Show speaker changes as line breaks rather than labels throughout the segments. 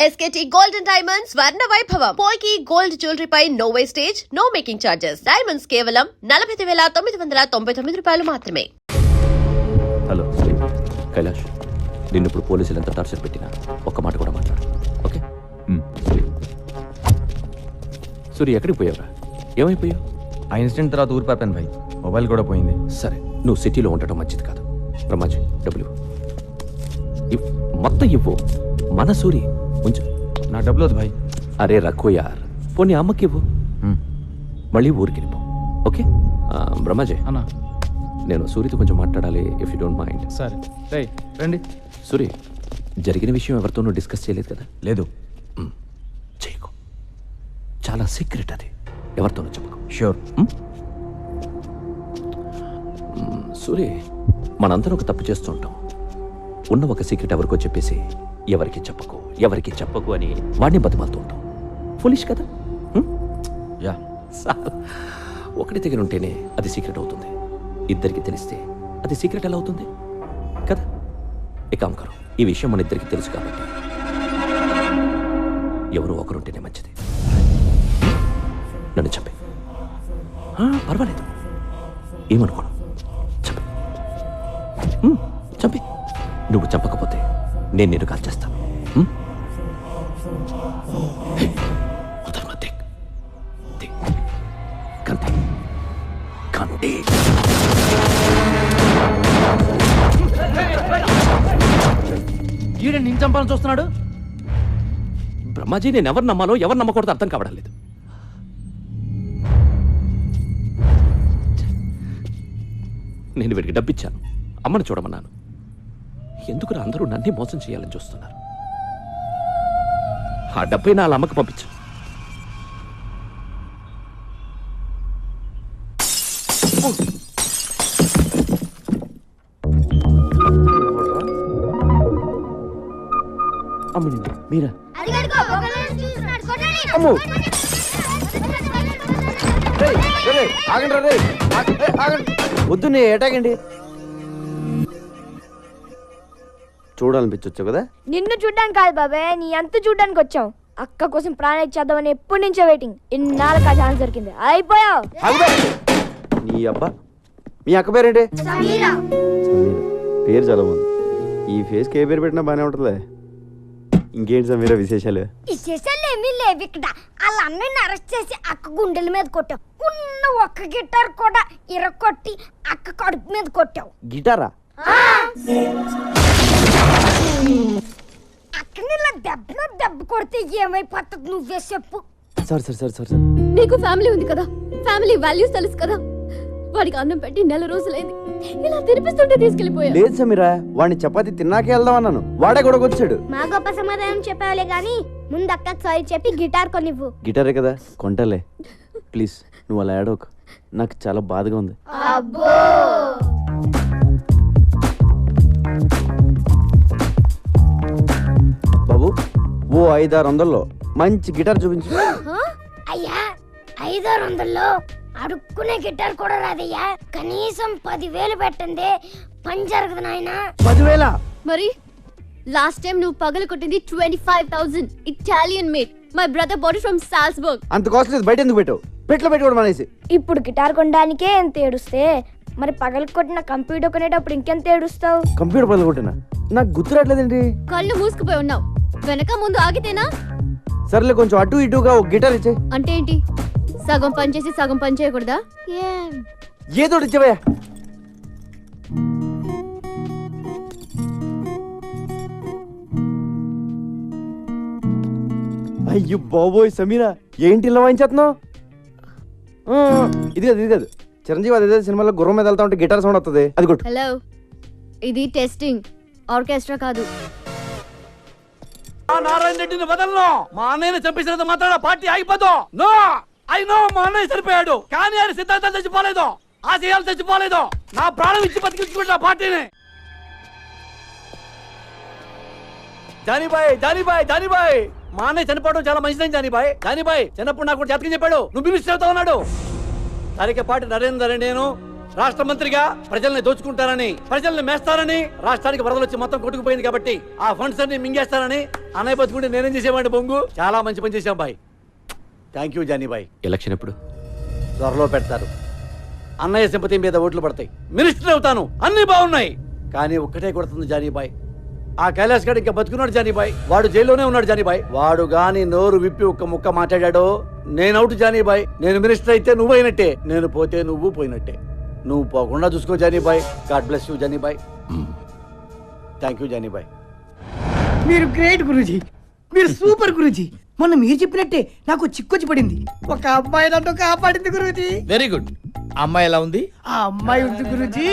SKT Gold and Diamonds Swarna Vaibhavam. Polki Gold Jewelry pi no wastage, no making charges. Diamonds కేవలం 49,999 రూపాయలు మాత్రమే.
Hello Kailash, నిన్ను ఇప్పుడు పోలీసులు ఎంత టార్చర్ పెట్టినా ఒక్క మాట కూడా మాట్లాడు, ఓకే? సూర్య, ఎక్కడికి పోయావురా? ఏమైపోయావు?
ఆ ఇన్సిడెంట్ తర్వాత ఊరు పాపాను భాయ్, మొబైల్ కూడా పోయింది.
సరే, నువ్వు సిటీలో ఉండటం మంచిది కాదు. బ్రహ్మాజీ, డబ్బులు మొత్తం ఇవ్వు. మన సూరి ఉంచు.
నా డబ్బులు వద్దు భాయ్.
అరే రఘు యార్, పోనీ అమ్మకి ఇవ్వు. మళ్ళీ ఊరికి వెళ్ళిపో, ఓకే? బ్రహ్మాజీ
అన్న,
నేను సూరితో కొంచెం మాట్లాడాలి, ఇఫ్ యూ డోంట్ మైండ్.
సరే రేయ్ రండి.
సూరి, జరిగిన విషయం ఎవరితోనూ డిస్కస్ చేయలేదు కదా?
లేదు.
చేయకు, చాలా సీక్రెట్ అది, ఎవరితోనూ చెప్పకు.
షూర్.
సూరి, మనందరం ఒక తప్పు చేస్తుంటాం. ఉన్న ఒక సీక్రెట్ ఎవరికో చెప్పేసి ఎవరికి చెప్పకు అని వాడిని బతిమాలుతూ ఉంటాం. ఫులిష్ కదా?
యా.
ఒకటి దగ్గర ఉంటేనే అది సీక్రెట్ అవుతుంది, ఇద్దరికి తెలిస్తే అది సీక్రెట్ ఎలా అవుతుంది కదా? ఏకాంకరం, ఈ విషయం మన ఇద్దరికి తెలుసు కాబట్టి ఎవరు ఒకరుంటేనే మంచిది. నన్ను చంపే, పర్వాలేదు, ఏమనుకోను. చంపి, నువ్వు చంపకపోతే నేను నిన్ను కాల్ చేస్తాను.
ఈడని నేను చంపాలని చూస్తున్నాడు.
బ్రహ్మాజీ, నేను ఎవరు నమ్మాలో ఎవరు నమ్మకూడదు అర్థం కావడం లేదు. నేను వీడికి డబ్బిచ్చాను, అమ్మను చూడమన్నాను. ఎందుకు అందరూ నన్నే మోసం చేయాలని చూస్తున్నారు? ఆ డబ్బై నా అమ్మకి పంపించు. మీరా?
వద్దు, నీ ఏటాగండి. చూడాలనిపించొచ్చు కదా?
నిన్ను చూడ్డానికి కాదు బాబాయ్, నీ అంత చూడ్డానికి వచ్చాం. అక్క కోసం ప్రాణం ఇచ్చేద్దామని ఎప్పటి నుంచో వెయిటింగ్. ఇన్నాళ్ళకి ఆ ఛాన్స్ దొరికింది, అయిపోయావు.
నీ అబ్బా, మీ అక్క పేరేంటి? పేరు చాలా బాగుంది. ఈ ఫేస్కి ఏ పేరు పెట్టినా బాగానే ఉంటుందిలే. ఇంకేంటి సమీరా విశేషాలు?
విశేషాలు ఏమీ లేవు ఇక్కడ. వాళ్ళ అన్నయ్యని అరెస్ట్ చేసి అక్క గుండెల మీద కొట్టావు. ఉన్న ఒక్క గిటార్ కూడా ఇరగొట్టి అక్క కడుపు మీద కొట్టావు.
గిటారా?
అక్కని ఇలా దెబ్బ కొడితే ఏమైపోతుంది నువ్వే చెప్పు.
సార్
నీకు ఫ్యామిలీ ఉంది కదా, ఫ్యామిలీ వాల్యూస్ తెలుసు కదా. వాడికి అన్నం పెట్టి 4 రోజులైంది, ఇలా తినిపిస్తుంటే తీసుకెళ్లిపోయా.
లేదు సమీరా, వాడిని చపాతి తిన్నాకే వెళ్దాం అన్నాను, వాడే కూడా వచ్చాడు.
మా గొప్ప సమాధానం చెప్పావులే గాని ముందు అక్కకి సారీ చెప్పి గిటార్ కొనివ్వు.
గిటారే కదా, కొంటలే. ప్లీజ్ నువ్వు అలా ఏడోకు, నాకు చాలా బాధగా ఉంది. బాబు, ఓ 500-600 మంచి గిటార్ చూపించు.
అయ్యా, 500-600 అడుక్కునే గిటార్ కూడా రాదయ్యా. కనీసం 10,000 పెట్టండి, పని జరగదు నాయనా.
10,000?
మరి లాస్ట్ టైం నువ్వు పగలు కొట్టింది 25,000 Italian made. My brother bought it from Salzburg.
అంత కాస్ట్ లేదు, బయట ఎందుకు పెట్టావు? పెట్లో పెట్టుకోవడం అనేసి.
ఇప్పుడు గిటార్ కొనడానికే ఎంత ఏడుస్తే మరి పగలు కొట్టిన కంప్యూటర్ కొనేటప్పుడు ఇంకెంత ఏడుస్తావు?
కంప్యూటర్ పగలు కొట్టినా? నాకు గుర్తురాట్లేదండి.
కళ్ళు మూసుకుపోయి ఉన్నావు, వెనక ముందు ఆగితేనా?
సర్లే, కొంచెం అటు ఇటుగా ఒక గిటార్ ఇచ్చే.
అంటే ఏంటి, సగం పని చేసి సగం పని చేయకూడదా?
ఏదో ఇచ్చేవయ్యా. అయ్యో బాబోయ్ సమీరా, ఏంటి ఇలా వాయించేస్తున్నావు? ఇది కాదు, చిరంజీవి అదే సినిమాలో గుర్రం మీద వెళ్తా ఉంటే గిటార్ సౌండ్ వస్తుంది, అది కొట్టు.
హలో, ఇది టెస్టింగ్, ఆర్కెస్ట్రా కాదు.
నారాయణ రెడ్డిని వదలను. మా అన్నయ్యని చంపేసినంత మాత్రాన పార్టీ ఆగిపోదు. నో, ఐ నో మా అన్నయ్య చనిపోయాడు, కానీ ఆయన సిద్ధాంతాలు చచ్చిపోలేదు, ఆశయాలు చచ్చిపోలేదు. నా ప్రాణం ఇచ్చి బతికించుకుంటా పార్టీని. జానీబాయ్, మా అన్నయ్య చనిపోవడం చాలా మంచిదని జానీబాయ్ చిన్నప్పుడు నాకు జాతకం చెప్పాడు, నువ్వు మినిస్టర్ అవుతా ఉన్నాడు. తరికపాటి నరేందర్ నేను రాష్ట్ర మంత్రిగా ప్రజల్ని దోచుకుంటారని, ప్రజల్ని మేస్తారని, రాష్ట్రానికి వరదలు వచ్చి మొత్తం కొట్టుకుపోయింది కాబట్టి ఆ ఫండ్స్ అన్ని మింగేస్తారని అన్నయ్య బతుకుంటే నేనేం చేసేవాడిని బొంగు. చాలా మంచి పని చేశాం బాయ్. థ్యాంక్ యూ జానీ బాయ్.
ఎలక్షన్ ఎప్పుడు?
త్వరలో పెడతారు. అన్నయ్య సింపతి మీద ఓట్లు పడతాయి, మినిస్టర్ అవుతాను, అన్ని బాగున్నాయి. కానీ ఒక్కటే కొడుతుంది జానీబాయ్, ఆ కైలాస్ గడ్ ఇంకా బతుకున్నాడు జానీబాయ్. వాడు జైల్లోనే ఉన్నాడు జానీబాయ్. వాడు గాని నోరు విప్పి ఒక్క ముక్క మాట్లాడాడో నేను అవుట్ జానీబాయ్. నేను మినిస్టర్ అయితే నువ్వు అయినట్టే, నేను పోతే నువ్వు పోయినట్టే. నువ్వు పోకుండా చూసుకో Jani Bhai. God bless you Jani Bhai. Thank you Jani Bhai.
మీరు గ్రేట్ గురూజీ, మీరు సూపర్ గురూజీ. మొన్న మీరు చెప్పినట్టే నాకు చిక్కొచ్చి పడింది. ఒక అమ్మాయి నన్ను కాపాడింది గురూజీ.
Very good. అమ్మాయి ఎలా ఉంది?
ఆ అమ్మాయి ఉంది గురూజీ,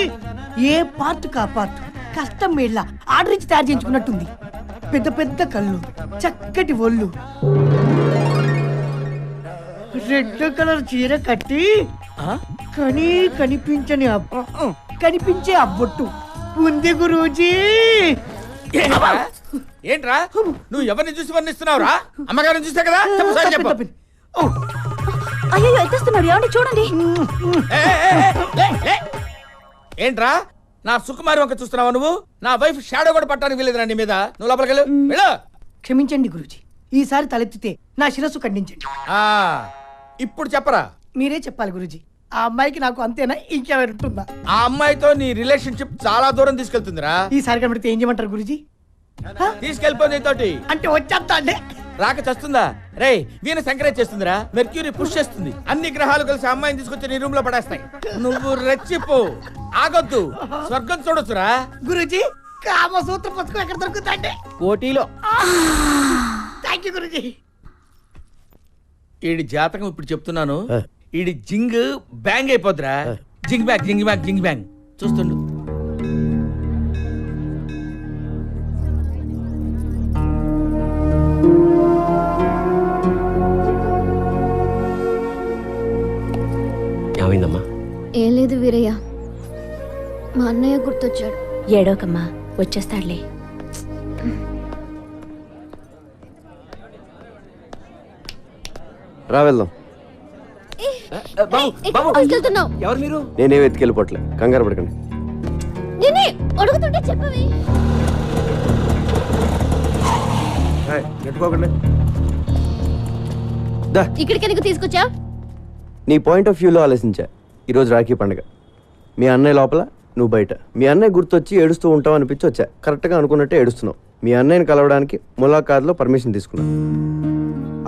ఏ పార్ట్ కా పార్ట్ కష్టం మేళ్ళ ఆర్డర్ ఇచ్చి తయారు చేయించుకున్నట్టుంది. పెద్ద పెద్ద కళ్ళు, చక్కటి ఒళ్ళు, రెడ్ కలర్ చీర కట్టి కనిపించే అబ్బొట్టు ఉంది గురూజీ.
ఏంట్రా నువ్వు ఎవరిని చూసి వర్ణిస్తున్నావురా? అమ్మగారిని చూసా కదా, చెప్పు సార్ చెప్పు.
అయ్యో ఎత్తేస్తున్నాడు, ఏమండి చూడండి.
ఏ, ఏ, ఏ, లే, లే. ఏంట్రా నా సుకుమారి వంక చూస్తున్నావా నువ్వు? నా వైఫ్ షాడో కూడా పట్టడానికి వెళ్ళేదిరా నీ మీద. నువ్వు లోపలికి వెళ్ళు.
క్షమించండి గురూజీ, ఈసారి తలెత్తితే నా శిరస్సు ఖండించండి.
ఆ, ఇప్పుడు చెప్పరా.
మీరే చెప్పాలి గురూజీ, ఆ అమ్మాయికి నాకు అంతేనా ఇంకెవరు ఉంటుందా?
ఆ అమ్మాయితో నీ రిలేషన్షిప్ చాలా దూరం తీసుకెళ్తుందిరా.
ఈసారి కనబడితే ఏం చేయమంటారు గురూజీ?
తీసుకెళ్ళిపోయి నీతోటి.
అంటే వచ్చేస్తా అండి.
రాక చస్తుందా? రే వీణ సంక్రేజ్ చేస్తుందిరా, మెర్క్యూరీ పుష్ చేస్తుంది. అన్ని గ్రహాలు కలిసి అమ్మాయిని తీసుకొచ్చి నీ రూమ్ లో పడేస్తాయి. నువ్వు రెచ్చిపో, ఆగొద్దు, స్వర్గం చూడొచ్చురా.
గురూజీ, కామసూత్ర పుస్తకం ఎక్కడ దొరుకుతాండి?
కోటిలో.
థ్యాంక్ యూ గురూజీ.
ఈడి జాతకం ఇప్పుడు చెప్తున్నాను, ఈడి జింగ్ బ్యాంగ్ అయిపోద్దిరా. జింగ్ బ్యాంగ్ జింగ్ బ్యాంగ్ జింగ్ బ్యాంగ్. చూస్తుండు.
ఏమైందమ్మా?
ఏం లేదు వీరయ్య, మా అన్నయ్య గుర్తొచ్చాడు.
ఏడోకమ్మా, వచ్చేస్తాడులే.
రా వెళ్దాం.
తీసుకెళ్తున్నావు?
ఎవరు మీరు?
నేనేం ఎత్తుకెళ్ళిపోవట్లే, కంగారు పడకండి.
నేనే అడుగుతుంటే చెప్పవే.
నెట్టుకోకండి.
ఇక్కడికి ఎందుకు తీసుకొచ్చా?
నీ పాయింట్ ఆఫ్ వ్యూలో ఆలోచించా. ఈరోజు రాఖీ పండుగ, మీ అన్నయ్య లోపల, నువ్వు బయట. మీ అన్నయ్య గుర్తొచ్చి ఏడుస్తూ ఉంటావు అనిపించి వచ్చా. కరెక్ట్గా అనుకున్నట్టే ఏడుస్తున్నావు. మీ అన్నయ్యని కలవడానికి ములాఖాత్లో పర్మిషన్ తీసుకున్నా.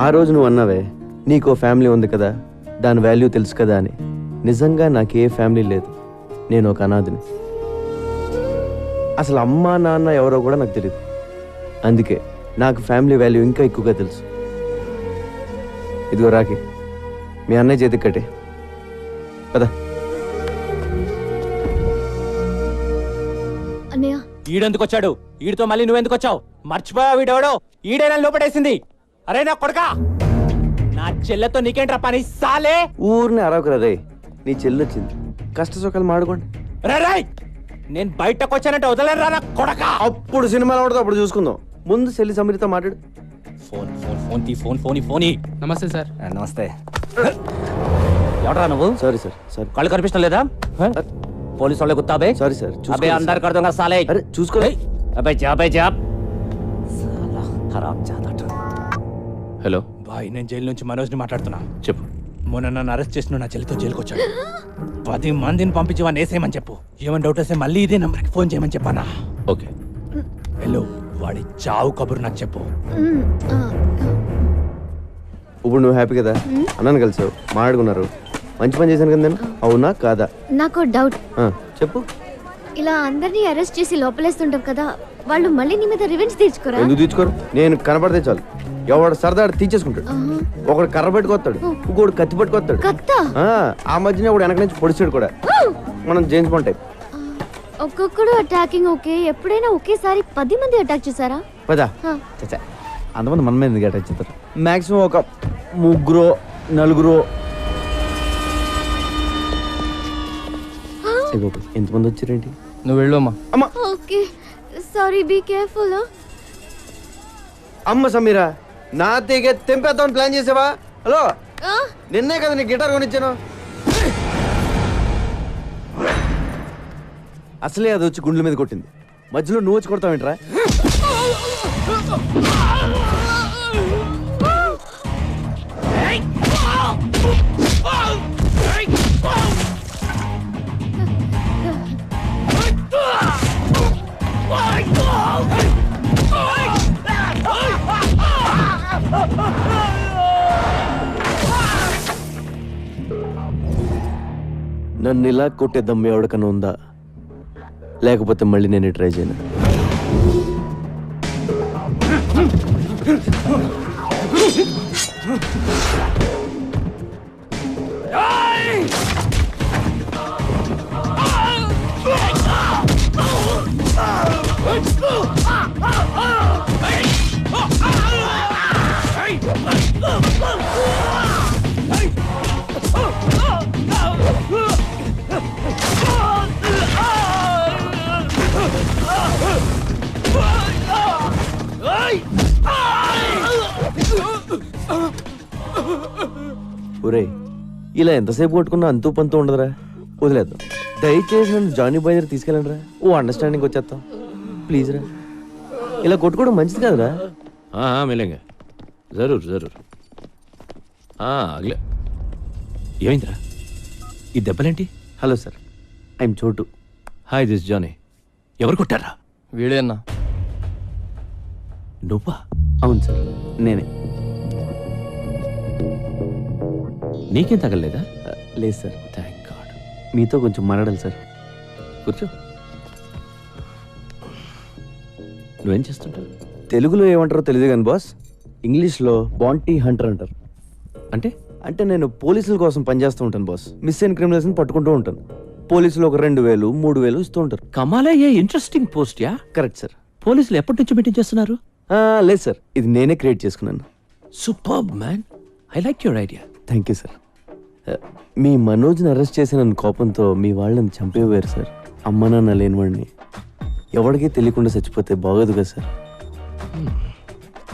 ఆ రోజు నువ్వు అన్నావే, నీకో ఫ్యామిలీ ఉంది కదా, దాని వాల్యూ తెలుసు కదా అని. నిజంగా నాకే ఫ్యామిలీ లేదు, నేను ఒక అనాథిని. అసలు అమ్మా నాన్న ఎవరో కూడా నాకు తెలియదు. అందుకే నాకు ఫ్యామిలీ వాల్యూ ఇంకా ఎక్కువగా తెలుసు. ఇదిగో రాఖీ, మీ అన్నయ్య చేతికి కట్టే కదా.
అన్నయ్య,
ఈడెందుకు వచ్చాడు? ఈడితో మళ్ళీ నువ్వెందుకు వచ్చావు? మర్చిపోయావు వీడెవడో? ఈడైనా లోపడేసింది. అరే నా కొడకా, నా చెల్లెతో నీకేంట్రా పని సాలే?
ఊరిని అరవకురా రే, నీ చెల్లి వచ్చింది, కష్ట సుఖాలు మాడుకోండి.
రాయ్, నేను బయటకు వచ్చానంటే వదలరా నా కొడకా.
అప్పుడు సినిమాలు ఆడుతూ అప్పుడు చూసుకుందాం. ముందు చెల్లి సమీరితో మాట్లాడు.
ఫోన్ ఫోన్ ఫోన్ తీ, ఫోన్ ఫోన్ ఫోన్.
నమస్తే సార్.
నమస్తే. ఎవడరా నువ్వు?
Sorry sir, sorry.
కళ్ళు కనిపించడం లేదా? పోలీసు వాళ్ళే గుత్తాబే.
సారీ సార్,
అబే అందరు కడుతుంగా సాలే.
అరే చూసుకో.
అబే జాబే జాబ్. సాలా ఖరాబ్ జాదట.
హలో
బాయ్, నేను జైలు నుంచి మనోజ్ని మాట్లాడుతున్నా.
చెప్పు.
మొన్న నన్ను అరెస్ట్ చేసిన నా చెల్లితో జైలుకి వచ్చాడు. 10 మందిని పంపించి వాడిని వేసేయమని చెప్పు. ఏమైనా డౌట్ వస్తే మళ్ళీ ఇదే నంబర్కి ఫోన్ చేయమని చెప్పానా?
ఓకే.
హలో, వాడి చావు కబురు నాకు చెప్పు.
ఇప్పుడు నువ్వు హ్యాపీ కదా? అన్నాను కలిసావు, మాట్లాడుకున్నారు, మంచి పని చేశాను కదా నేను. అవునా కాదా?
నాకు డౌట్.
చెప్పు.
ఇలా అందరినీ అరెస్ట్ చేసి లోపలేస్తుంటాం కదా, వాళ్ళు మళ్ళీ నీ మీద రివెంజ్ తీర్చుకోరా?
ఎందుకు తీర్చుకోరు? నేను కనపడితే చాలు, ఎవడు సరదా తీర్చేసుకుంటాడు. ఒకడు కర్ర పెట్టుకొస్తాడు, ఇంకోడు కత్తి పట్టుకొస్తాడు. ఆ మధ్యన ఒకడు వెనక నుంచి పొడిచాడు కూడా. మనం జేమ్స్ బాండ్ టైప్.
ఒక్కొక్కడు అటాకింగ్ ఓకే, ఎప్పుడైనా ఒకేసారి 10 మంది అటాక్ చేశారా?
పదా అంతమంది మన మీద అటాక్ చేస్తారు. మాక్సిమం ఒక 3 4. ఎంతమంది వచ్చారేంటి?
నువ్వు వెళ్ళు అమ్మా.
అమ్మ
ఓకే సారీ, బీ కేర్ఫుల్.
అమ్మ సమీరా, నా తీగ తెంపేద్దామని ప్లాన్ చేసావా? హలో, నిన్నే కదా నీ గిటార్ కొనిచ్చాను. అసలే అది వచ్చి గుండెల మీద కొట్టింది, మధ్యలో నువ్వు వచ్చి కొడతావేంట్రా? నన్ను ఇలా కొట్టే దమ్ము ఎవరికన్నా ఉందా? లేకపోతే మళ్ళీ నేను ట్రై చేయను. ఒరే, ఇలా ఎంతసేపు కొట్టుకున్నా అంతూ పంతూ ఉండదురా, వదిలేద్దాం. దయచేసి నన్ను జానీ బాయ్ దగ్గర తీసుకెళ్ళండి రా, ఓ అండర్స్టాండింగ్ వచ్చేస్తాం ప్లీజ్ రా. ఇలా కొట్టుకోవడం మంచిది కాదురా.
మిలేంగా జరూర్ జరూర్. అగలే. ఏమైందిరా ఈ దెబ్బలేంటి?
Hello sir, I am Chotu.
Hi, this Johnny. ఎవరు కొట్టారా?
వీడేనా?
నువ్వా?
అవును సార్, నేనే.
నీకేం తగలలేదా?
లేదు సార్.
Thank God.
మీతో కొంచెం మాట్లాడాలి సార్.
కూర్చో. నువ్వేం చేస్తుంటావు?
తెలుగులో ఏమంటారో తెలియదు కానీ బాస్, ఇంగ్లీష్లో బాంటీ హంటర్ అంటారు.
అంటే
అంటే నేను పోలీసుల కోసం పనిచేస్తూ ఉంటాను బాస్. మిస్ అయిన క్రిమినల్స్ని పట్టుకుంటూ ఉంటాను. పోలీసులు ఒక 2,000, 3,000 ఇస్తూ ఉంటారు.
కమాలే, ఏ ఇంట్రెస్టింగ్ పోస్ట్ యా.
Correct sir.
పోలీసులు ఎప్పటి నుంచి మీటింగ్ చేస్తున్నారు?
లేదు సార్, ఇది నేనే క్రియేట్ చేసుకున్నాను.
Superb man, I like your idea.
Thank you sir. మీ మనోజ్ని అరెస్ట్ చేసిన కోపంతో మీ వాళ్ళని చంపేవారు సార్. అమ్మ నాన్న లేనివాడిని ఎవరికీ తెలియకుండా చచ్చిపోతే బాగోదు కదా సార్.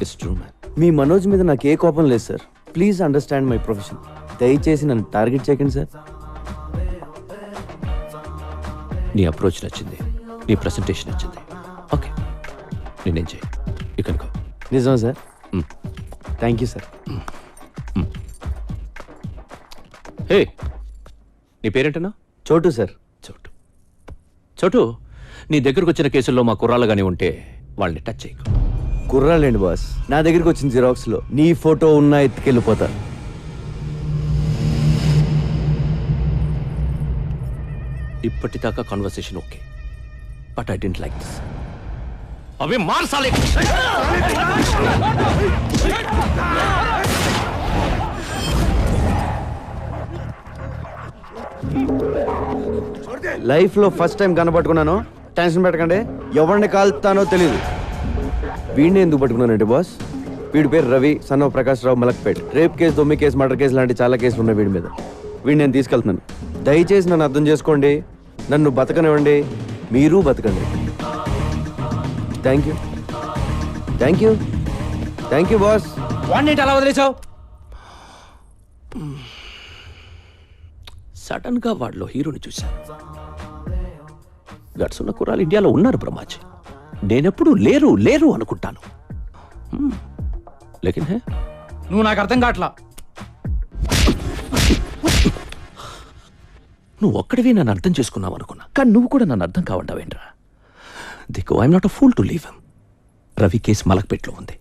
It's true man.
మీ మనోజ్ మీద నాకు ఏ కోపం లేదు sir. Please understand my profession. దయచేసి నన్ను టార్గెట్ చేయకండి సార్.
నీ అప్రోచ్ నచ్చింది, నీ ప్రెసెంటేషన్ నచ్చింది. ఓకే, నేనేం చేయి ఇక్కడికో.
నిజమా sir? Thank you sir.
Hey, నీ పేరేంటన్నా?
చోటు సార్.
చోటు. చోటు, నీ దగ్గరకు వచ్చిన కేసుల్లో మా కుర్రాళ్ళు కానీ ఉంటే వాళ్ళని టచ్ చేయకు.
కుర్రాలేండి బాస్, నా దగ్గరికి వచ్చిన జిరాక్స్లో నీ ఫోటో ఉన్నా ఎత్తుకెళ్ళిపోతా.
ఇప్పటిదాకా conversation okay, but I don't like this. అవి మార్చాలి.
లైఫ్లో ఫస్ట్ టైం కనపట్టుకున్నాను. టెన్షన్ పెట్టకండి, ఎవరిని కాల్తానో తెలియదు. వీడిని ఎందుకు పట్టుకున్నానంటే బాస్, వీడి పేరు Ravi, son of Prakash Rao, Malakpet. Rape case, దొమ్మి కేసు, మర్డర్ కేసు లాంటి చాలా కేసులు ఉన్నాయి వీడి మీద. వీడిని నేను తీసుకెళ్తున్నాను. దయచేసి నన్ను అర్థం చేసుకోండి, నన్ను బతకనివ్వండి, మీరు బతకండి. Thank you, thank you, thank you boss.
వాడిని అలా వదిలేసావు?
సడన్ గా వాడిలో హీరోని చూశాను. గట్స్ ఉన్న కుర్రాలు ఇండియాలో ఉన్నారు బ్రహ్మాజీ. నేనెప్పుడు లేరు లేరు అనుకుంటాను. లేకిన్ హే,
నువ్వు నాకు అర్థం కావట్లా.
నువ్వు ఒక్కడివి నన్ను అర్థం చేసుకున్నావు అనుకున్నా, కానీ నువ్వు కూడా నన్ను అర్థం కావంటావేంట్రా? దిక్కు, I'm not a fool to leave him. Ravi case మలక్పేట్లో ఉంది.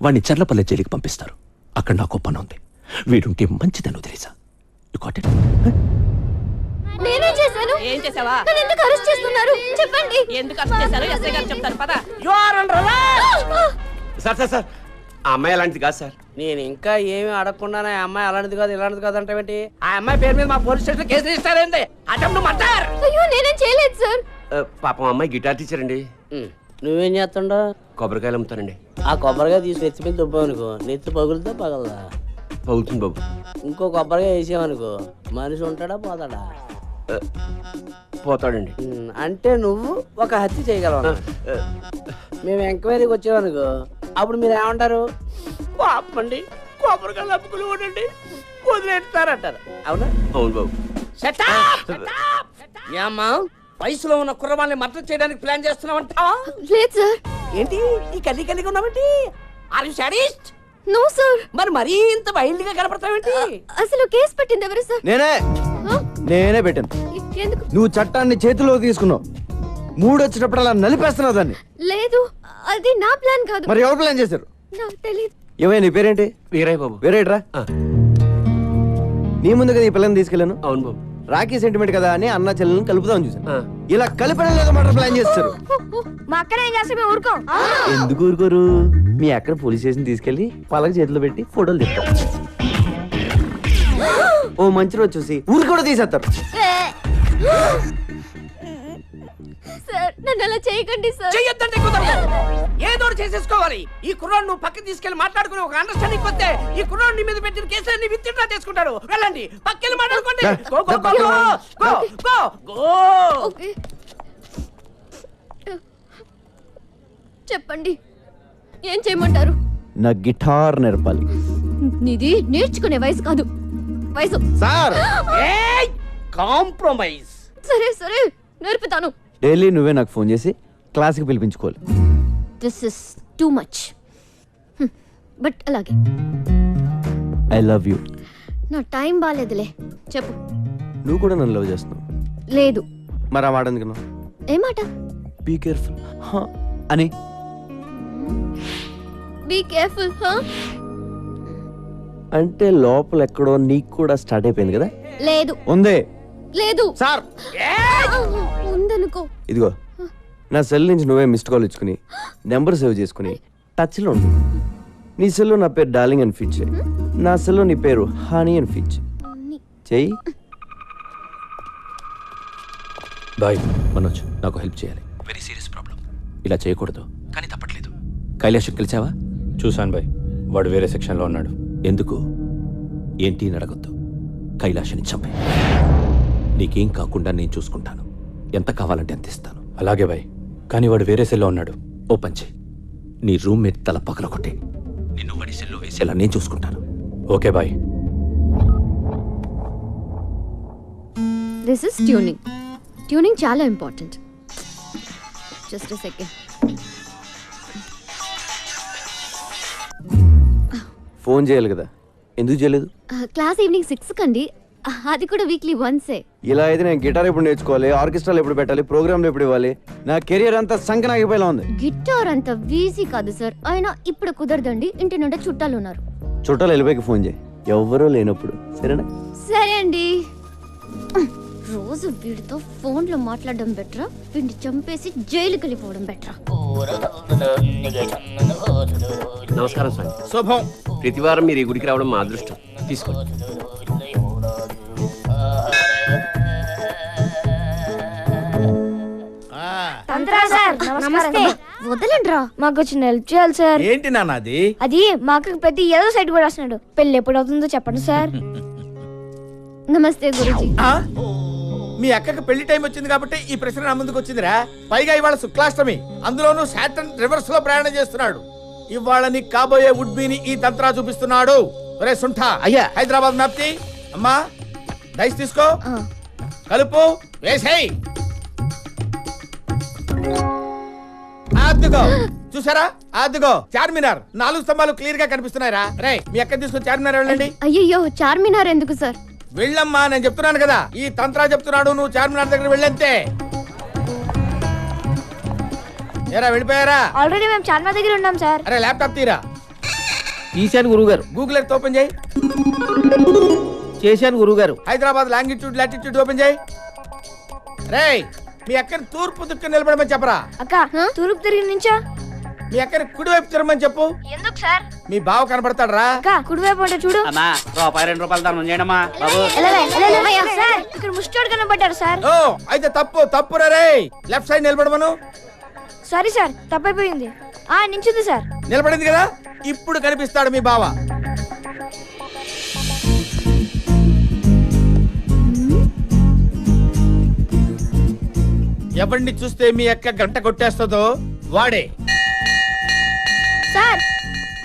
వాడిని చర్లపల్లె జైలుకి పంపిస్తారు. అక్కడ నాకు పని ఉంది. వీడుంటే మంచిదని వదిలేసా. You got it?
నేనేం చేశాను?
ఏం చేసావా?
నన్ను ఎందుకు అరెస్ట్ చేస్తున్నారు? చెప్పండి.
ఎందుకు అరెస్ట్ చేశారో ఎస్ఐ గారు చెప్తారు. పద.
సార్ సార్ సార్, ఆ అమ్మాయి అలాంటిది కాదు సార్. నేను ఇంకా ఏమీ అడగకుండానే ఆ అమ్మాయి అలాంటిది కాదు ఇలాంటిది కాదు అంటే ఏంటి? ఆ అమ్మాయి పేరు మీద మా పోలీస్ స్టేషన్ కేసు రిజిస్టర్ అయింది. Attempt murder.
అయ్యో, నేనేం చేయలేదు సార్.
పాపం అమ్మాయి గిటార్ టీచర్ అండి.
నువ్వేం చేస్తుండో?
కొబ్బరికాయలు అమ్ముతానండి.
ఆ కొబ్బరిగా తీసి నెత్తి మీద దుబ్బావనుకో, నెత్తి పగులుతో పగలదా?
పగులుతుంది బాబు.
ఇంకో కొబ్బరిగా వేసావనుకో, మనిషి ఉంటాడా పోతాడా?
పోతాడండి.
అంటే నువ్వు ఒక హత్య చేయగలవు. మేము ఎంక్వైరీకి వచ్చామనుకో, అప్పుడు మీరు ఏమంటారు? ఆపండి, కొబ్బరికాయలు అప్పుకులు ఉండండి, వదిలేస్తారంటారు. అవునా?
అవును బాబు.
ఏమ్మా, వయసులో ఉన్న కుర్రవాళ్ళని మర్డర్ చేయడానికి ప్లాన్ చేస్తున్నావంట
లేదు సార్.
ఏంటి ఈ కల్లి కలిగి ఉన్నావేంటి? Are you sadist?
No sir.
మరి మరీ ఇంత వైల్డ్ గా కనపడతావేంటి?
అసలు కేసు పెట్టింది ఎవరు సార్?
నేనే పెట్టాను.
ఎందుకు?
నువ్వు చట్టాన్ని చేతిలో తీసుకున్నావు. మూడు వచ్చేటప్పుడు అలా నలిపేస్తున్నావు దాన్ని.
లేదు, అది నా ప్లాన్ కాదు.
మరి ఎవరు ప్లాన్ చేశారు?
నాకు తెలియదు.
ఏమైనా నీ పేరేంటి?
వీరయ్య బాబు.
వేరేట్రా నీ ముందు కదా ఈ పిల్లని తీసుకెళ్ళాను.
అవును బాబు.
రాఖీ సెంటిమెంట్ కదా అని అన్న చెల్లెలను కలుపుదామని చూసాను. ఇలా కలిపడం లేదా మాట ప్లాన్ చేస్తారు.
మా అక్కడ ఏం చేస్తే మేము ఊరుకోం.
ఎందుకు ఊరుకోరు? మీ అక్కడ పోలీస్ స్టేషన్ తీసుకెళ్లి పలక చేతిలో పెట్టి ఫోటోలు తెస్తాం. ఓ మంచి రోజు చూసి ఊరు కూడా తీసేస్తారు.
సార్ నన్ను అలా చేయకండి సార్.
చెయ్యొద్దంటే కుదరదు. ఏదో ఒకటి చేసేసుకోవాలి. ఈ కుర్రాడు నువ్వు పక్కకి తీసుకెళ్లి మాట్లాడుకుని ఒక అండర్స్టాండింగ్ వస్తే ఈ కుర్రాడు నీ మీద పెట్టిన కేసులన్నీ విత్డ్రా చేసుకుంటారు. వెళ్ళండి, పక్కకి మాట్లాడుకోండి. Go go go go go go.
Okay, చెప్పండి, ఏం చేయమంటారు?
నా గిటార్ నేర్పాలి.
నీది నేర్చుకునే వయసు కాదు, వయసు.
సార్
ఏయ్ కాంప్రమైజ్.
సరే సరే, నేర్పుతాను.
డైలీ నువ్వే నాకు ఫోన్ చేసి క్లాస్కి పిలిపించుకోవాలి.
This is too much, but అలాగే.
I love you.
నా టైం బాగాలేదులే, చెప్పు.
నువ్వు కూడా నన్ను లవ్ చేస్తున్నావు.
లేదు.
మరి ఆ మాట ఎందుకు?
ఏ మాట?
బీ కేర్ఫుల్ అని.
బీ కేర్ఫుల్
అంటే లోపల ఎక్కడో నీకు కూడా స్టార్ట్ అయిపోయింది కదా?
లేదు.
ఉందే.
లేదు
సార్.
ఉందనుకో.
ఇదిగో నా సెల్ నుంచి నువ్వే మిస్డ్ కాల్ ఇచ్చుకుని నెంబర్ సేవ్ చేసుకుని టచ్లో ఉండు. నీ సెల్లో నా పేరు డార్లింగ్ అని ఫీచ్ చేయి. నా సెల్లో నీ పేరు హనీ అని ఫీచ్ చెయ్యి.
బాయ్ మనోజ్, నాకు హెల్ప్ చేయాలి. Very serious problem. ఇలా చేయకూడదు కానీ తప్పట్లేదు. కైలాష్ కలిసావా?
చూశాను బాయ్, వాడు వేరే సెక్షన్లో ఉన్నాడు.
ఎందుకు? ఏంటి అని అడగొద్దు. కైలాష్ని చంపే. నీకేం కాకుండా నేను చూసుకుంటాను. ఎంత కావాలంటే అంత ఇస్తాను.
అలాగే బాయ్, కానీ వాడు వేరే సెల్లో ఉన్నాడు.
ఓ పంచే, నీ రూమ్మేట్ తల పగల కొట్టే నిన్ను వాడి సెల్లో వేసేలా నేను చూసుకుంటాను.
ఓకే బాయ్.
This is tuning. ట్యూనింగ్ చాలా ఇంపార్టెంట్. Just second.
ఫోన్ చేయాలి కదా, ఎందుకు చేయలేదు?
క్లాస్ ఈవినింగ్ 6 కండి, అది కూడా వీక్లీ వన్సే.
ఇలా అయితే నేను గిటార్ ఎప్పుడు నేర్చుకోవాలి, ఆర్కెస్ట్రాలు ఎప్పుడు పెట్టాలి, ప్రోగ్రాంలు ఎప్పుడు ఇవ్వాలి? నా కెరియర్ అంతా సంకనాగిపోయేలా ఉంది.
గిటార్ అంత ఈజీ కాదు సార్. అయినా ఇప్పుడు కుదరదండి, ఇంటి నుండి చుట్టాలు ఉన్నారు.
చుట్టాలు వెళ్ళిపోయి ఫోన్ చేయి, ఎవరో లేనప్పుడు. సరేనా?
సరే అండి. రోజు వీడితో ఫోన్ లో మాట్లాడడం బెటరా, వీడిని చంపేసి జైలుకి వెళ్ళిపోవడం బెటరా?
నమస్కారం సార్.
శుభం.
ప్రతివారం మీరు ఈ గుడికి రావడం మా అదృష్టం. తీసుకోండి.
నమస్తే.
వదలండ్రా,
మాకు చిన్న హెల్ప్ చేయాలి సార్.
ఏంటి నాన్నది?
అది మాకు ప్రతి ఏదో సైడ్ కూడా వస్తున్నాడు. పెళ్లి ఎప్పుడు అవుతుందో చెప్పండి సార్.
నమస్తే గురుజీ.
మీ అక్కకి పెళ్లి టైం వచ్చింది కాబట్టి ఈ ప్రశ్న నా ముందుకు వచ్చిందిరా. పైగా ఇవాళ శుక్లాష్టమి, అందులోనూ సాటర్న్ రివర్స్ లో ప్రయాణం చేస్తున్నాడు. ఇవాళ నీకు కాబోయే వుడ్బీని ఈ తంత్రా చూపిస్తున్నాడు. ఒరే సుంఠా,
అయ్యా.
హైదరాబాద్ మ్యాప్ అమ్మా, డైస్ తీసుకో, కలుపు, వేసేయ్. అద్దుగో, చూసారా? అద్దుగో చార్మినార్ 4 స్తంభాలు క్లియర్ గా కనిపిస్తున్నాయిరా. రే మీ అక్క తీసుకొని చార్మినార్ వెళ్ళండి.
అయ్యయ్యో, చార్మినార్ ఎందుకు సార్?
వెళ్ళమ్మా, నేను చెప్తున్నాను కదా, ఈ తంత్రా చెప్తున్నాడు, నువ్వు చార్మినార్ దగ్గర వెళ్ళంతే. ఏరా వెళ్ళిపోయారా?
ఆల్రెడీ మేము చార్మినార్ దగ్గర ఉన్నాం సార్.
అరే ల్యాప్టాప్ తీరా.
తీశాను గురుగారు.
గూగుల్ ఎర్త్ ఓపెన్ చేయి.
చేశాను గురుగారు.
హైదరాబాద్ లాంగిట్యూడ్ లాటిట్యూడ్ ఓపెన్ చేయి. రేయ్ మీ అక్కని తూర్పు దిక్కు నిలబడమని చెప్పరా.
అక్క తూర్పు తిరిగి నుంచా?
మీ అక్కని కుడివైపు తిరగమని చెప్పు.
ఎందుకు సార్?
మీ బావ కనపడతాడు రా.
అక్క కుడివైపు అంటే చూడు.
అమ్మా, ₹2 దానం చేయడమ్మా బాబు.
సార్ ఇక్కడ ముష్టోడు కనబడ్డారు సార్.
ఓ అయితే తప్పు రే. లెఫ్ట్ సైడ్ నిలబడమను.
సారీ సార్, తప్పైపోయింది. నించుంది సార్.
నిలబడింది కదా, ఇప్పుడు కనిపిస్తాడు మీ బావ. ఎవరిని చూస్తే మీ అక్క గంట కొట్టేస్తుందో వాడే.
సార్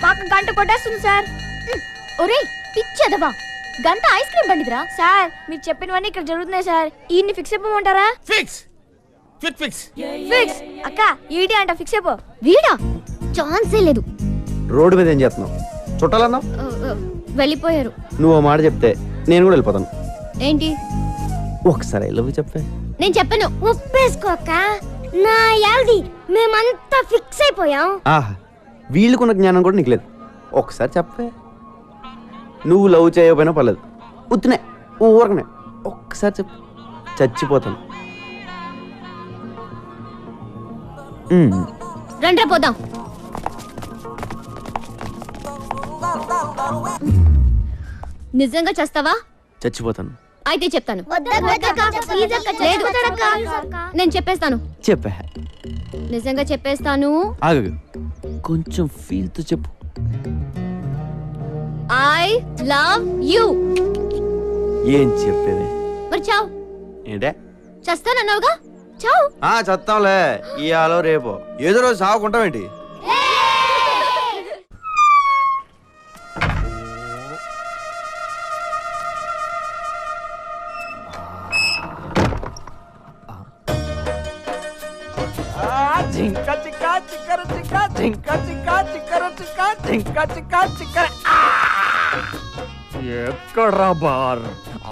మాకు గంట కొట్టేస్తుంది సార్.
ఒరే పిచ్చదవా, గంట ఐస్ క్రీమ్ బండిదిరా.
సార్ మీరు చెప్పినవన్నీ ఇక్కడ జరుగుతున్నాయి సార్. ఈయన్ని ఫిక్స్ అయిపోమంటారా?
ఫిక్స్. Quick fix.
ఫిక్స్ అక్క ఈడి అంట ఫిక్స్ అయిపో.
వీడా ఛాన్సే లేదు.
రోడ్డు మీద ఏం చేస్తున్నావు? చుట్టాలన్నావు,
వెళ్ళిపోయారు.
నువ్వు ఓ మాట చెప్తే నేను కూడా వెళ్ళిపోతాను.
ఏంటి?
ఒకసారి ఐ లవ్ యూ చెప్పే.
నేను చెప్పను.
ఒప్పేసుకో అక్క. నా యాల్ది మేమంతా ఫిక్స్ అయిపోయాం.
ఆహా, వీళ్ళకున్న జ్ఞానం కూడా నీకు లేదు. ఒకసారి చెప్పే. నువ్వు లవ్ చేయకపోయినా పర్లేదు, ఉత్తినే ఊరకనే ఒక్కసారి చెప్పు, చచ్చిపోతాను.
రండ్రా పోదాం. నిజంగా చేస్తావా?
చచ్చిపోతాను.
అయితే చెప్తాను. లేదు, నేను చెప్పేస్తాను.
చెప్పే.
నిజంగా చెప్పేస్తాను.
ఆగు, కొంచెం ఫీల్ తో చెప్పు.
I love you.
ఏం చెప్పేది?
మరి చావు.
ఏంటే?
చేస్తానన్నావుగా, చావు.
చస్తాంలే, ఇయాలో రేపో ఏదో రోజు సాగుకుంటామేంటి?
జింక చిక్క చిక్కర చిక్క జింక చిక్క చిక్కర చిక్క జింక చిక్క చిక్కర. ఎక్కడా బార్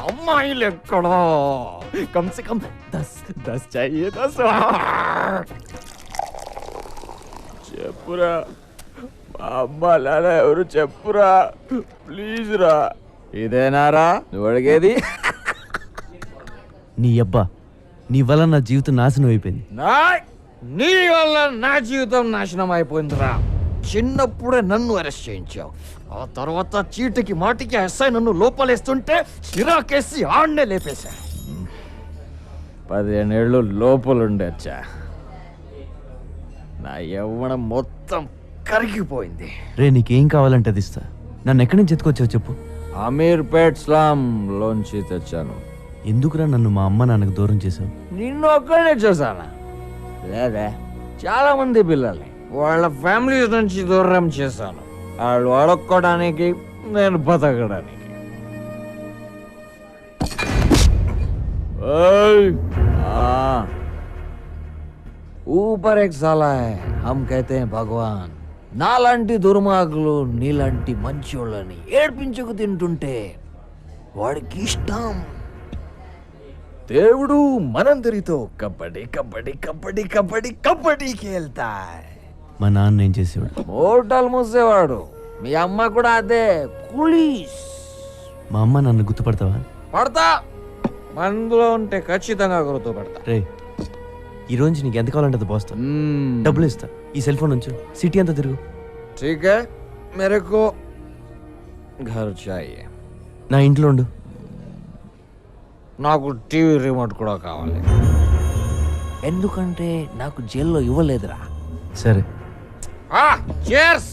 అమ్మాయిలు ఎక్కడా? కమ్ సే కమ్ 10 चाहिए 10. చెప్పురా అమ్మ లాలా ఎవరు చెప్పురా ప్లీజ్ రా. ఇదేనారా నువ్వు అడిగేది?
నీ అబ్బా, నీ వల్ల నా జీవితం నాశనం అయిపోయింది.
నీ వల్ల నా జీవితం నాశనం అయిపోయిందిరా. చిన్నప్పుడే నన్ను అరెస్ట్ చేయించావు, ఆ తర్వాత చీటికి మాటికి ఎస్ఐ నన్ను లోపలేస్తుంటే చిరాకేసి ఆడనే లేపేశా. 15 ఏళ్ళు లోపలుండొచ్చా. నా యవ్వనం మొత్తం కరిగిపోయింది.
రే, నీకేం కావాలంటే అది ఇస్తా. నన్ను ఎక్కడి నుంచి ఎత్తుకొచ్చావు చెప్పు.
అమీర్పేట్ స్లామ్ లోంచి తెచ్చాను.
ఎందుకురా నన్ను మా అమ్మ నాన్నకు దూరం చేశావు?
నిన్ను ఒక్కడే చూసానా? లేదా, చాలా మంది పిల్లల్ని వాళ్ళ ఫ్యామిలీస్ నుంచి దూరం చేశాను. వాళ్ళు అడుక్కోవడానికి, నేను బతకడానికి. ऊपर एक साला है, हम कहते हैं भगवान. నాలాంటి దుర్మార్గులు నీలాంటి మంచోళ్ళని ఏడ్పించుకు తింటుంటే వాడికి ఇష్టం. దేవుడు మనందరితో కబడ్డీ కబడ్డీ కబడ్డీ కబడ్డీ కబడ్డీ ఖేల్తా.
మా నాన్న ఏం చేసేవాడు?
హోటల్ మూసేవాడు. మీ అమ్మ కూడా అదే, పోలీస్.
మా అమ్మ నన్ను గుర్తుపడతావా?
పడతా, మనలో ఉంటే ఖచ్చితంగా గుర్తుపడతా.
రే, ఈ రోజు నీకు ఎంత కావాలంటే అది పోస్తా. డబ్బులు ఇస్తా. ఈ సెల్ ఫోన్ ఉంచు, సిటీ అంతా తిరుగు.
ठीक है, मेरे को घर चाहिए.
నా ఇంట్లో ఉండు.
నాకు టీవీ రిమోట్ కూడా కావాలి, ఎందుకంటే నాకు జైల్లో ఇవ్వలేదురా.
సరే.
cheers.